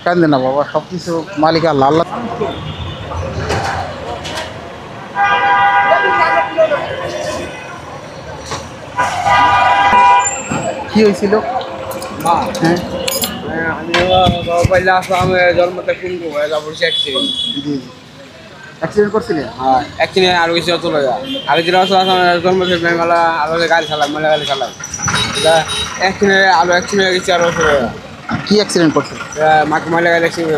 কান্দে না বাবা, সব কিছু মালিক আল্লাহ। আল্লাহ কি হয়েছিল? হ্যাঁ, আমি পয়লা আসলাম জন্মতে কুন্ডু হয়ে যাবো অ্যাক্সিডেন্ট। অ্যাক্সিডেন্ট করছিলেন? হ্যাঁ অ্যাক্সিডেন্ট আর কিছু চলে যায়। আগে যেটা জন্ম থেকে মেলা আলো গাড়ি চালাম, মেলা গাড়ি চালাম। অ্যাক্সিডেন্ট আলো অ্যাক্সিডেন্ট হয়ে গেছে, আরো চলে যায়। কি অ্যাক্সিডেন্ট করছে? মেলা গাড়ি অ্যাক্সিডেন্ট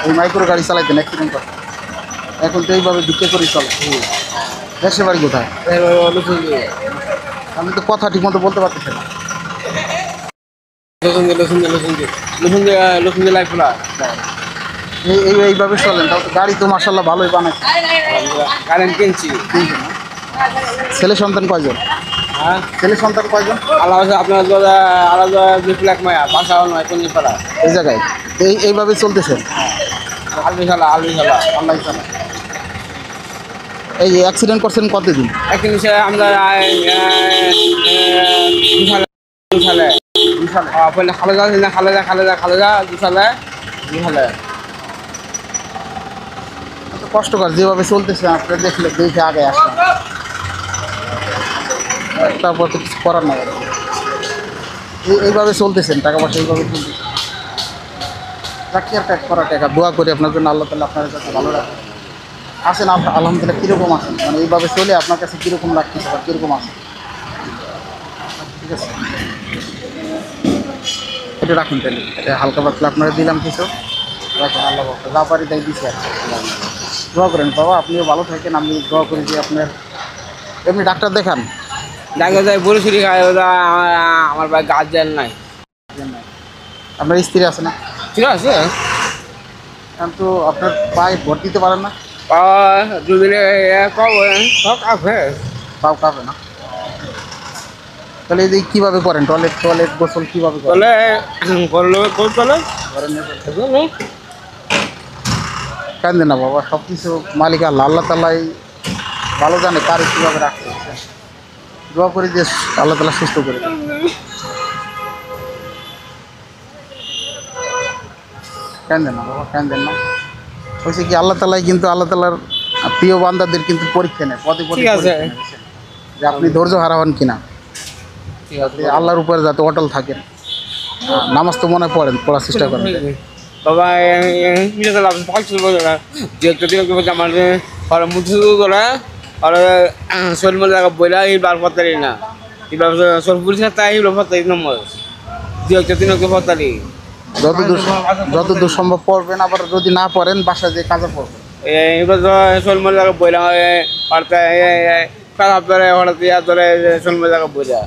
ওই মাইক্রো গাড়ি চালাইতেন, অ্যাক্সিডেন্ট করছে। এখন তো এইভাবে ভিক্ষে করে চলে। দেশের বাড়ি কোথায়? আমি তো কথা ঠিক মতো বলতে পারতেছি না। এইভাবে চলেন, তাও তো গাড়ি তো মার্শাল্লাহ ভালোই বানাচ্ছে। কারেন্ট কিনছি। ছেলে সন্তান কয়জন? হ্যাঁ, ছেলে সন্তান কয়জন? আলাদা আপনার আলাদা 2 লাখ মায়া বাসা নয় কোন পাড়া এই জায়গায় এইভাবে চলতেছেন? আলু খেলা আল্লাহ জানে। এই অ্যাক্সিডেন্ট করছেন কতদিন? একদিন আমরা দু সালে পয়লা খালেদা 2 সালে এত কষ্টকর যেভাবে চলতেছে, আপনি দেখে আগে আসলাম। তারপর তো কিছু করার নাই। এইভাবে চলতেছেন, টাকা পয়সা এইভাবে চলতেছে। চাকরি আর কাজ করার টাকা দোয়া করি আপনার জন্য, আল্লাহ তাআলা আপনার কাছে ভালো রাখে। আসেন আলহামদুলিল্লাহ। কীরকম আছেন, মানে এইভাবে চলে আপনার কাছে কীরকম লাগতেছে বা কীরকম আছেন? ঠিক আছে, এটা রাখুন তাহলে। এটা হালকা পাতলা আপনারা দিলাম কিছু, রাখুন। আল্লাহ যা পারি তাই দিচ্ছি আর কি। দোয়া করেন বাবা, আপনিও ভালো থাকেন। আমি দোয়া করি যে আপনার এমনি ডাক্তার দেখান। ডাক্তার যাই বলে ছুটি খায়, আমার ভাই গার্জেন নাই। আপনার স্ত্রী আছে না? ঠিক আছে, এখন তো আপনার পায়ে ভোট দিতে পারেন না, দুদিনে সব আছে। পাও কাঁপে না। তাহলে এই যে কীভাবে করেন, টয়লেট গোসল কীভাবে করেন? চলে করলো চলে কান্দে না বাবা, সব কিছু মালিক আল্লাহ। আল্লাহ তাআলাই ভালো জানে কারে কীভাবে রাখতে হচ্ছে। দোয়া করি যে আল্লাহ তাআলা সুস্থ করে দেন। কান্দেন না বাবা, কান্দেন না। হয়েছে কি, আল্লাহ তাআলাই কিন্তু আল্লাহ তাআলার প্রিয় বান্দাদের কিন্তু পরীক্ষা নেয়, পদে পদে ঠিক আছে। পরীক্ষা নেয়, বুঝছেন? যে আপনি ধৈর্য হারাবেন কিনা, আল্লাহর উপরে যাতে অটল থাকেন। নামাজ তো মনে পড়েন, পড়ার চেষ্টা করেন। বাবা আমার মুঠি করে শরীর মধ্যে বইলা এই বার পতারি না সরপুরি তাই পতারি নম্বর 2-3 পতারি যতদূর সম্ভব পড়বেন, আবার যদি না পড়েন বাসায় যে কাজে পড়বেন। এবার শরীর মধ্যে বইলা পারতে খারাপ ধরে হঠাৎ ধরে শরীর মধ্যে বইলা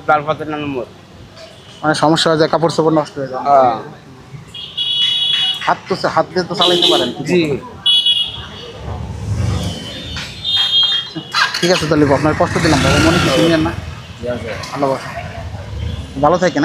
বার পতারি নম্বর মানে সমস্যা হয়ে যায়, কাপড় চোপড় নষ্ট হয়ে যায়। হাত দিয়ে তো চালাইতে পারেন। জি, ঠিক আছে তাহলে আপনার কষ্ট দিলাম বাবা, মনে কিছু নিয়েন না। ভালো ভালো থাকেন।